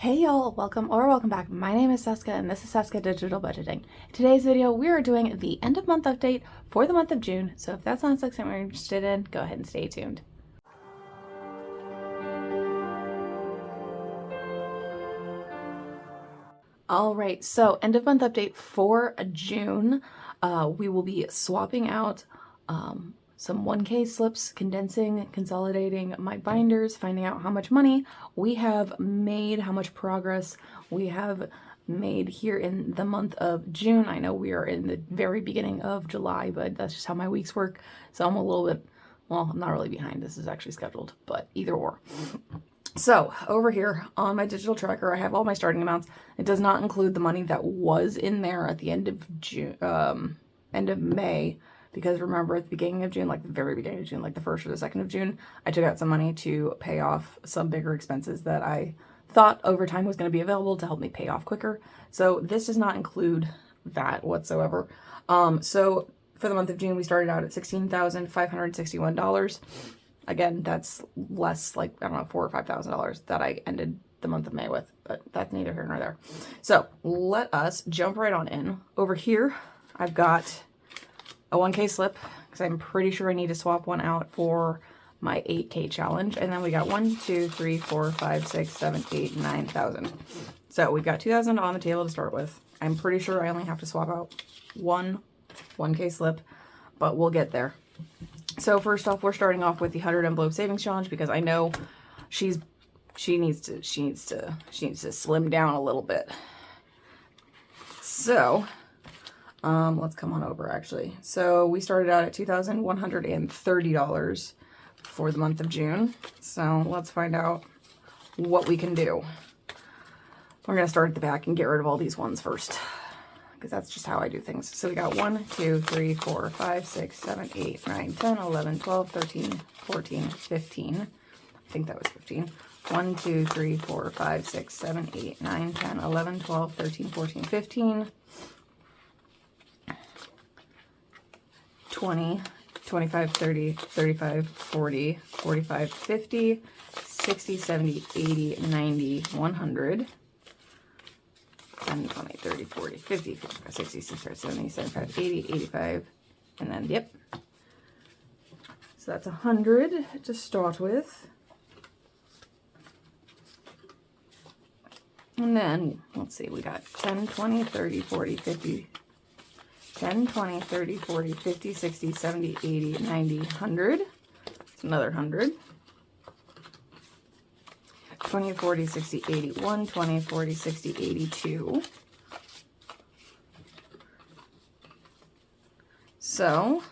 Hey y'all, welcome back. My name is Seska and this is Seska Digital Budgeting. In today's video, we are doing the end of month update for the month of June. So if that sounds like something you're interested in, go ahead and stay tuned. All right, so end of month update for June. We will be swapping out some 1K slips, condensing, consolidating my binders, finding out how much money we have made, how much progress we have made here in the month of June. I know we are in the very beginning of July, but that's just how my weeks work. So I'm a little bit, well, I'm not really behind. This is actually scheduled, but either or. So over here on my digital tracker, I have all my starting amounts. It does not include the money that was in there at the end of June, end of May. Because remember, at the beginning of June, like the very beginning of June, like the 1st or the 2nd of June, I took out some money to pay off some bigger expenses that I thought over time was going to be available to help me pay off quicker. So this does not include that whatsoever. So for the month of June, we started out at $16,561. Again, that's less, like, I don't know, $4,000 or $5,000 that I ended the month of May with, but that's neither here nor there. So let us jump right on in. Over here, I've got a 1K slip, because I'm pretty sure I need to swap one out for my 8K challenge. And then we got 1, 2, 3, 4, 5, 6, 7, 8, 9,000. So we've got 2,000 on the table to start with. I'm pretty sure I only have to swap out one 1K slip, but we'll get there. So first off, we're starting off with the 100 envelope savings challenge, because I know she needs to slim down a little bit. So let's come on over actually. So we started out at $2,130 for the month of June. So let's find out what we can do. We're going to start at the back and get rid of all these ones first, because that's just how I do things. So we got 1, 2, 3, 4, 5, 6, 7, 8, 9, 10, 11, 12, 13, 14, 15. I think that was 15. 1, 2, 3, 4, 5, 6, 7, 8, 9, 10, 11, 12, 13, 14, 15. 20, 25, 30, 35, 40, 45, 50, 60, 70, 80, 90, 100, 10, 20, 30, 40, 50, 55, 60, 65, 70, 75, 80, 85, and then, yep. So that's 100 to start with. And then, let's see, we got 10, 20, 30, 40, 50, 10, 20, 30, 40, 50, 60, 70, 80, 90, 100. It's another 100. 20, 40, 60, 81, 20, 40, 60, 82. So,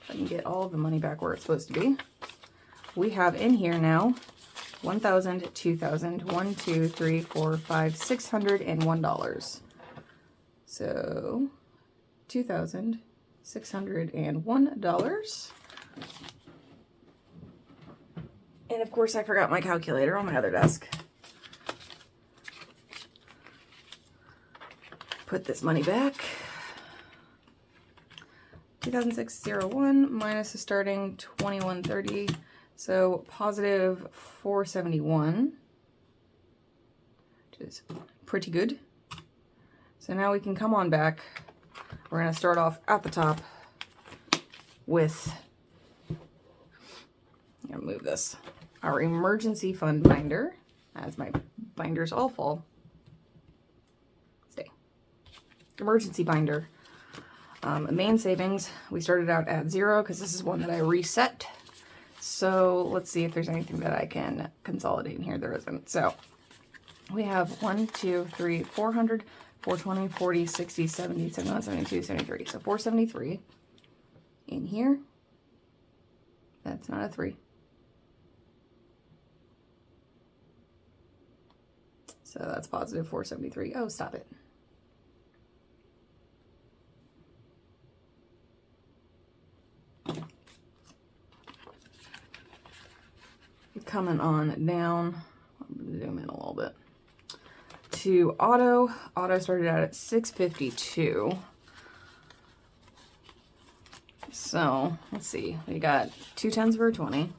if I can get all of the money back where it's supposed to be, we have in here now 1,000, 2,000, 1, 2, 3, 4, 5, $601. So, $2,601. And of course, I forgot my calculator on my other desk. Put this money back. 2,601 minus the starting 2,130. So, positive 471, which is pretty good. So now we can come on back. We're going to start off at the top with, I'm going to move this, our emergency fund binder, as my binders all fall. Stay. Emergency binder. Main savings, we started out at 0 because this is one that I reset. So let's see if there's anything that I can consolidate in here. There isn't. So we have 1, 2, 3, 400, 420, 40, 60, 70, 71, 72, 73. So 473 in here. That's not a 3. So that's positive 473. Oh, stop it. Coming on down. I'm going to zoom in a little bit. To auto. Auto started out at 652. So let's see. We got 2 10s for 20.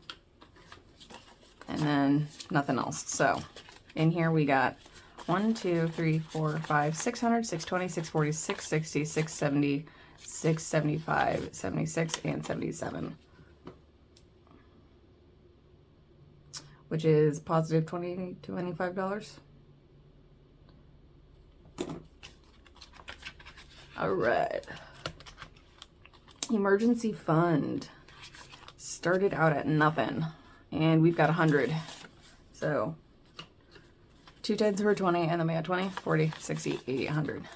And then nothing else. So In here we got 1, 2, 3, 4, 5, 600, 620, 640, 660, 670, 675, 76, and 77. Which is positive $20 to $25. All right. Emergency fund started out at nothing, and we've got 100. So 2 tens for 20, and then we got 20, 40, 60, 80, 100.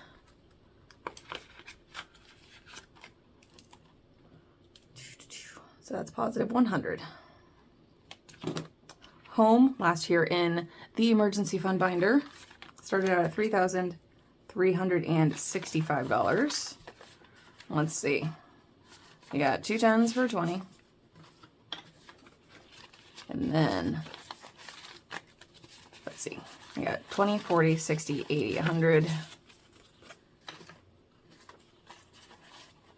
So that's positive 100. Home last year in the emergency fund binder started out at $3,365. Let's see. We got 2 tens for 20. And then, let's see. We got 20, 40, 60, 80, 100.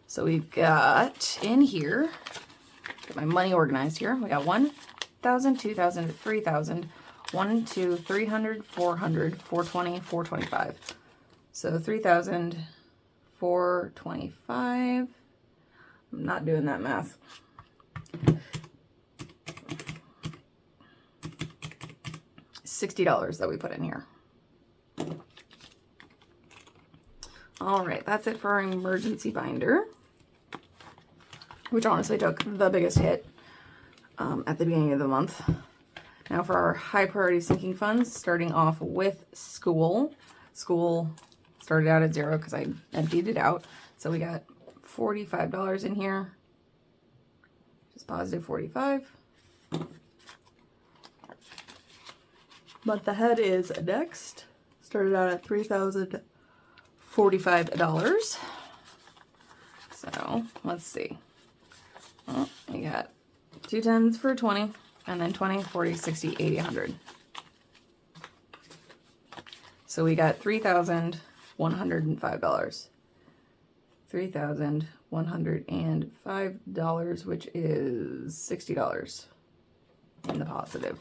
So we've got in here, get my money organized here. We got 1,000, 2,000, 3,000, 1, 2, 300, 400, 420, 425. So 3,000, 425. I'm not doing that math. $60 that we put in here. All right, that's it for our emergency binder, which honestly took the biggest hit at the beginning of the month. Now for our high priority sinking funds, starting off with school. School started out at 0 because I emptied it out. So we got $45 in here, just positive 45. Month ahead is next. Started out at $3,045. So let's see. Well, we got 2 tens for 20, and then 20, 40, 60, 80, 100. So we got $3,105. $3,105, which is $60 in the positive.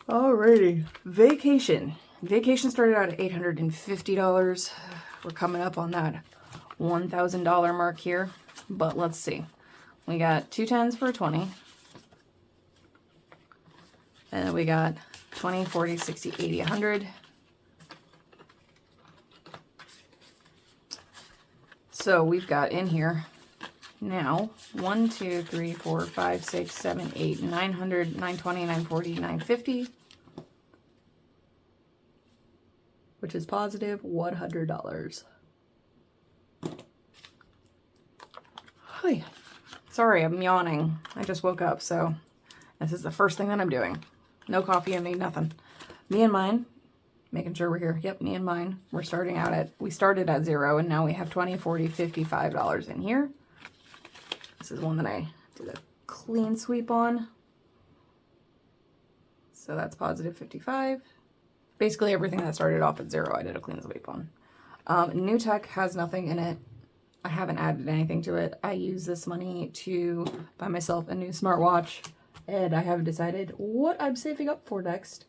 Alrighty, vacation. Vacation started out at $850. We're coming up on that $1,000 mark here, but let's see. We got 2 tens for 20, and then we got 20, 40, 60, 80, 100. So we've got in here now 1, 2, 3, 4, 5, 6, 7, 8, 900, 920, 940, 950, which is positive $100. Hi. Sorry, I'm yawning. I just woke up, so this is the first thing that I'm doing. No coffee in me, nothing. Me and mine, making sure we're here. Yep, me and mine. We started at 0, and now we have 20, 40, $55 in here. This is one that I did a clean sweep on. So that's positive 55. Basically everything that started off at 0, I did a clean sweep on. New tech has nothing in it. I haven't added anything to it. I use this money to buy myself a new smartwatch, and I haven't decided what I'm saving up for next.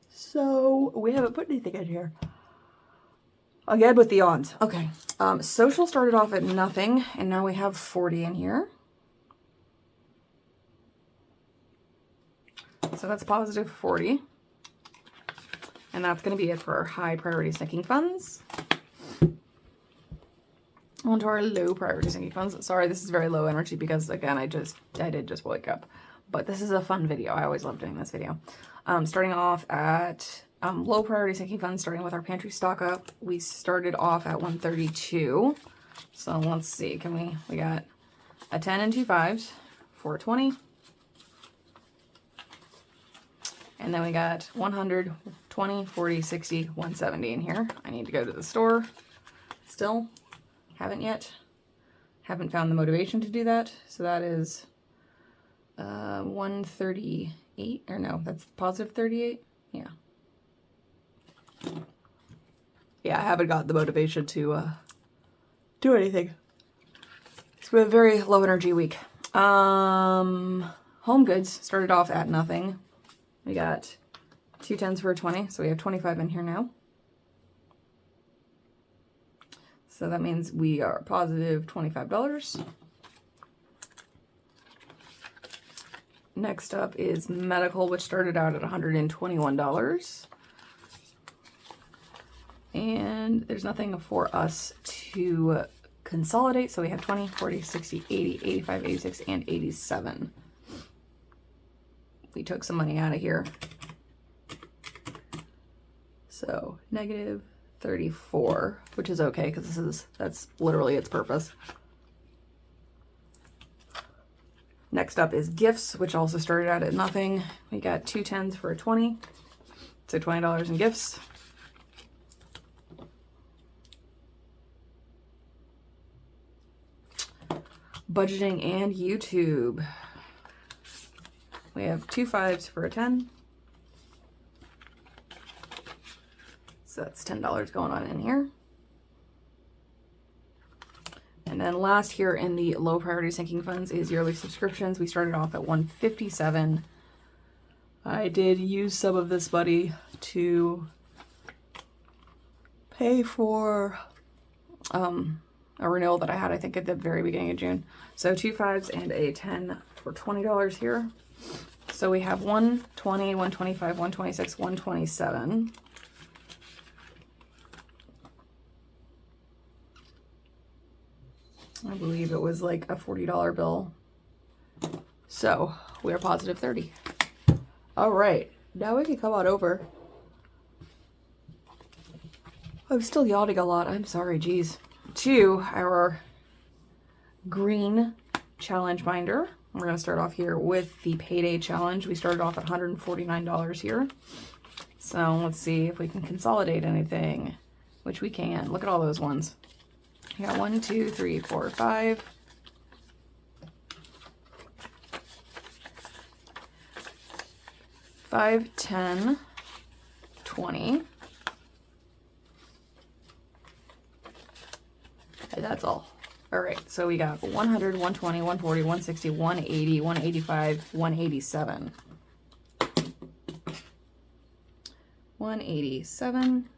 So we haven't put anything in here. Again with the yawns. Okay. Social started off at nothing, and now we have 40 in here. So that's positive 40. And that's going to be it for our high priority sinking funds. On to our low priority sinking funds. Sorry, this is very low energy because, again, I did just wake up. But this is a fun video. I always love doing this video. Starting off at low priority sinking funds, starting with our pantry stock up. We started off at 132. So let's see. We got a 10 and 2 5s, 420. And then we got 100, 20, 40, 60, 170 in here. I need to go to the store. Still haven't yet. Haven't found the motivation to do that. So that is 138, or no, that's positive 38. Yeah. Yeah, I haven't got the motivation to do anything. It's been a very low energy week. Home home goods started off at nothing. We got 2 10s for a 20, so we have 25 in here now. So that means we are positive $25. Next up is medical, which started out at $121. And there's nothing for us to consolidate, so we have 20, 40, 60, 80, 85, 86, and 87. We took some money out of here. So negative 34, which is okay because that's literally its purpose. Next up is gifts, which also started out at nothing. We got 2 10s for a 20, so $20 in gifts. Budgeting and YouTube. We have 2 5s for a 10. So that's $10 going on in here. And then last here in the low priority sinking funds is yearly subscriptions. We started off at $157. I did use some of this money to pay for a renewal that I had, I think, at the very beginning of June. So 2 5s and a 10 for $20 here. So we have 120, 125, 126, 127. I believe it was like a $40 bill. So we are positive 30. All right, now we can come on over. I'm still yawning a lot. I'm sorry, geez. To our green challenge binder. We're going to start off here with the payday challenge. We started off at $149 here. So let's see if we can consolidate anything, which we can. Look at all those ones. We got 1, 2, 3, 4, 5. 5, 10, 20. Okay, that's all. All right, so we got 100, 120, 140, 160, 180, 185, 187. 187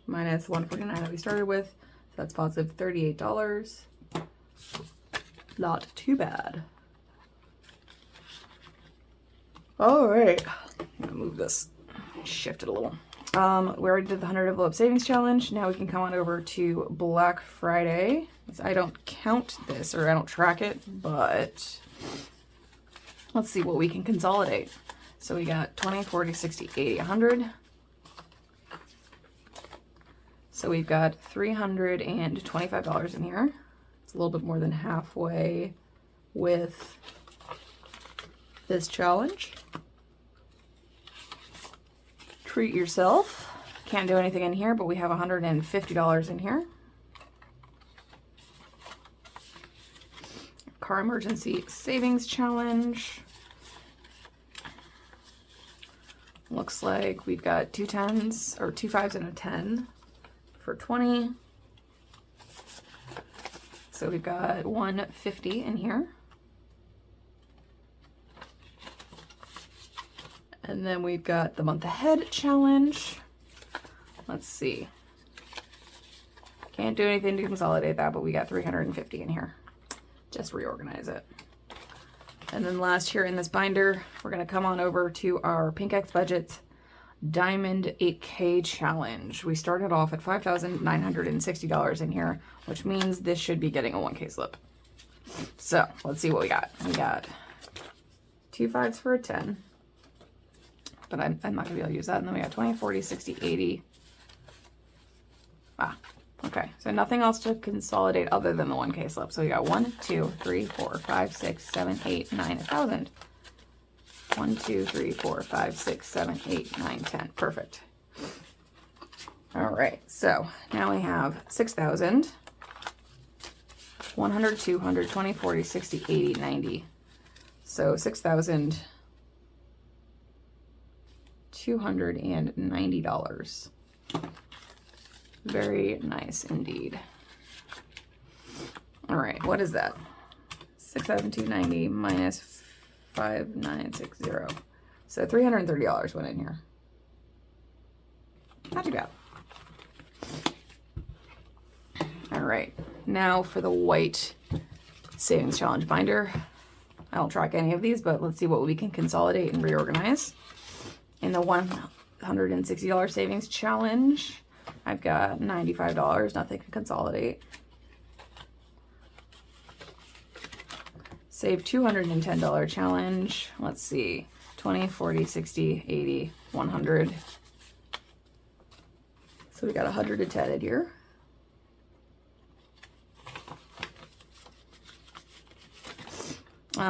minus 149 that we started with. So that's positive $38. Not too bad. All right, I'm gonna move this, shift it a little. We already did the 100 envelope savings challenge. Now we can come on over to Black Friday. I don't count this, or I don't track it, but let's see what we can consolidate. So we got 20, 40, 60, 80, 100. So we've got $325 in here. It's a little bit more than halfway with this challenge. Treat yourself. Can't do anything in here, but we have $150 in here. Car emergency savings challenge. Looks like we've got 2 10s or 2 5s and a 10 for 20. So we've got 150 in here. And then we've got the month ahead challenge. Let's see. Can't do anything to consolidate that, but we got 350 in here. Just reorganize it. And then last here in this binder, we're going to come on over to our Pink X Budget Diamond 8K challenge. We started off at $5,960 in here, which means this should be getting a 1K slip. So let's see what we got. We got 2 5s for a 10. But I'm not going to be able to use that. And then we got 20, 40, 60, 80. Ah, okay. So nothing else to consolidate other than the 1K slip. So we got 1, 2, 3, 4, 5, 6, 7, 8, 9, 1,000. 1, 2, 3, 4, 5, 6, 7, 8, 9, 10. Perfect. All right. So now we have 6,000. 100, 200, 20, 40, 60, 80, 90. So 6,290. Very nice indeed. All right, what is that? 6,290 minus 5960. So $330 went in here. Not too bad. All right, now for the white savings challenge binder. I don't track any of these, but let's see what we can consolidate and reorganize. In the $160 savings challenge, I've got $95, nothing to consolidate. Save $210 challenge, let's see, 20, 40, 60, 80, 100. So we got 110 in here.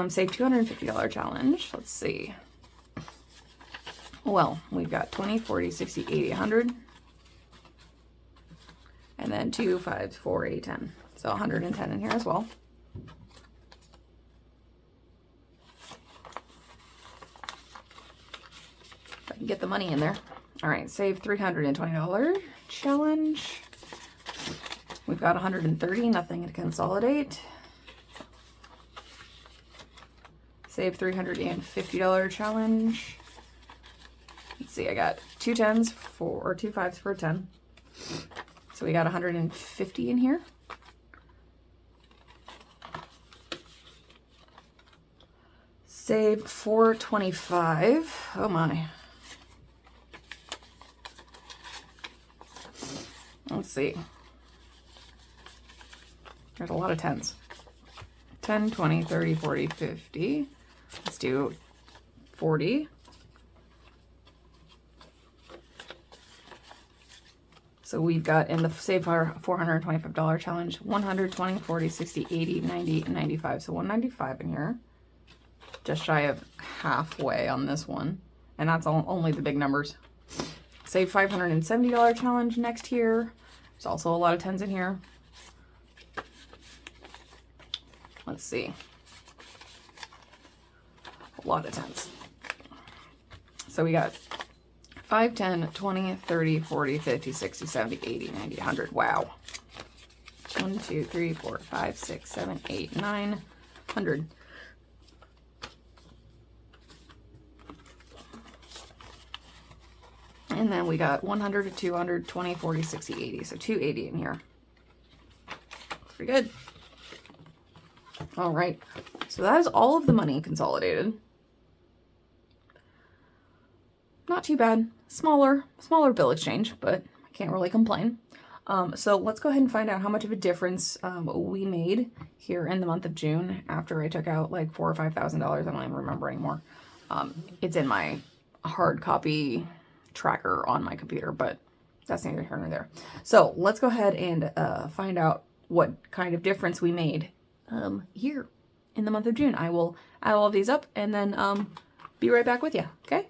Save $250 challenge. Let's see. Well, we've got 20, 40, 60, 80, 100. And then 2, 5, 4, 8, 10. So 110 in here as well. If I can get the money in there. All right, save $320 challenge. We've got 130, nothing to consolidate. Save $350 challenge. Let's see, I got 2 10s or 2 5s for a 10. So we got 150 in here. Save $425. Oh my. Let's see. There's a lot of 10s. 10, 20, 30, 40, 50. Let's do 40. So we've got in the save our $425 challenge, 120, 40, 60, 80, 90, 95. So 195 in here. Just shy of halfway on this one. And that's only the big numbers. Save $570 challenge next here. There's also a lot of 10s in here. Let's see. A lot of 10s. So we got 5, 10, 20, 30, 40, 50, 60, 70, 80, 90, 100. Wow. 1, 2, 3, 4, 5, 6, 7, 8, 9, 100. And then we got 100 to 200, 20, 40, 60, 80. So 280 in here. Pretty good. All right. So that is all of the money consolidated. Not too bad. Smaller bill exchange, but I can't really complain. So let's go ahead and find out how much of a difference we made here in the month of June after I took out like $4,000 or $5,000. I don't even remember anymore. It's in my hard copy tracker on my computer, but that's neither here nor there. So let's go ahead and find out what kind of difference we made here in the month of June. I will add all of these up and then be right back with you. Okay.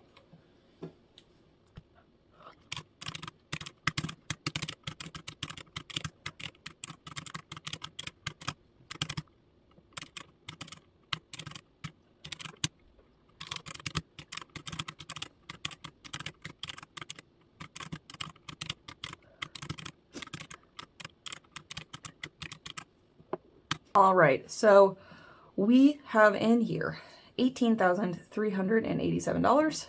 All right, so we have in here $18,387,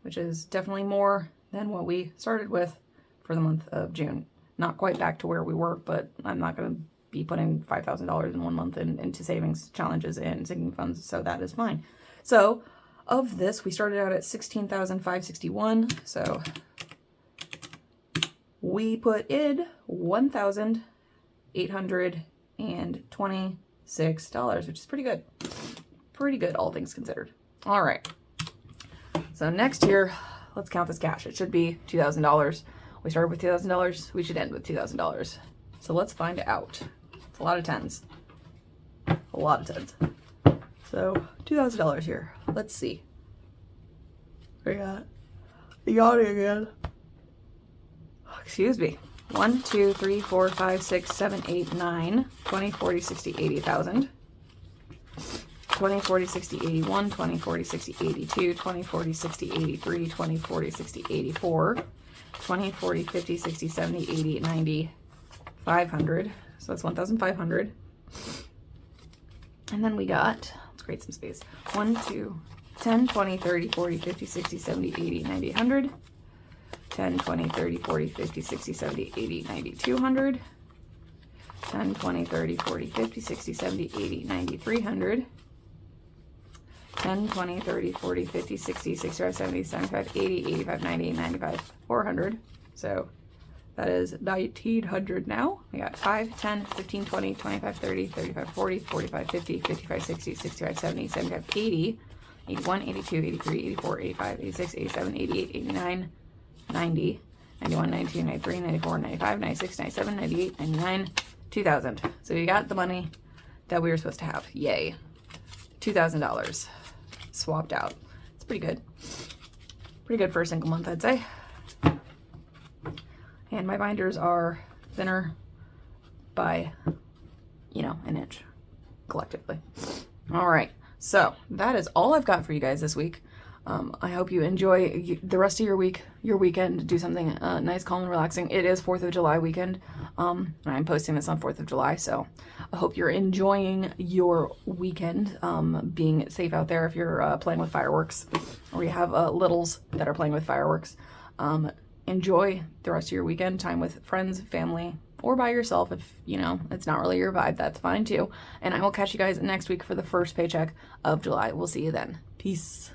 which is definitely more than what we started with for the month of June. Not quite back to where we were, but I'm not going to be putting $5,000 in 1 month into savings challenges and sinking funds, so that is fine. So of this, we started out at $16,561, so we put in $1,826, which is pretty good. Pretty good, all things considered. All right. So next here, let's count this cash. It should be $2,000. We started with $2,000. We should end with $2,000. So let's find out. It's a lot of 10s. A lot of 10s. So $2,000 here. Let's see. We got yawning again. Excuse me. 1, 2, 3, 4, 5, 6, 7, 8, 9, 20, 40, 60, 80,000. 20, 40, 60, 81, 20, 40, 60, 82, 20, 40, 60, 83, 20, 40, 60, 84, 20, 40, 50, 60, 70, 80, 90, 500. So that's 1,500. And then we got, let's Let's create some space. 1, 2, 10, 20, 30, 40, 50, 60, 70, 80, 90, 100. 10, 20, 30, 40, 50, 60, 70, 80, 90, 200. 10, 20, 30, 40, 50, 60, 70, 80, 90, 300. 10, 20, 30, 40, 50, 60, 65, 70, 75, 80, 85, 90, 95, 400. So that is 1900 now. We got 5, 10, 15, 20, 25, 30, 35, 40, 45, 50, 55, 60, 65, 70, 75, 80, 81, 82, 83, 84, 85, 86, 87, 88, 89, 90, 91, 92, 93, 94, 95, 96, 97, 98, 99, 2000. So we got the money that we were supposed to have. Yay. $2,000 swapped out. It's pretty good. Pretty good for a single month, I'd say. And my binders are thinner by, you know, an inch collectively. All right. So that is all I've got for you guys this week. I hope you enjoy the rest of your week, your weekend. Do something nice, calm, and relaxing. It is 4th of July weekend. I'm posting this on 4th of July, so I hope you're enjoying your weekend, being safe out there if you're playing with fireworks, or you have littles that are playing with fireworks. Enjoy the rest of your weekend, time with friends, family, or by yourself. If, you know, it's not really your vibe, that's fine too. And I will catch you guys next week for the first paycheck of July. We'll see you then. Peace.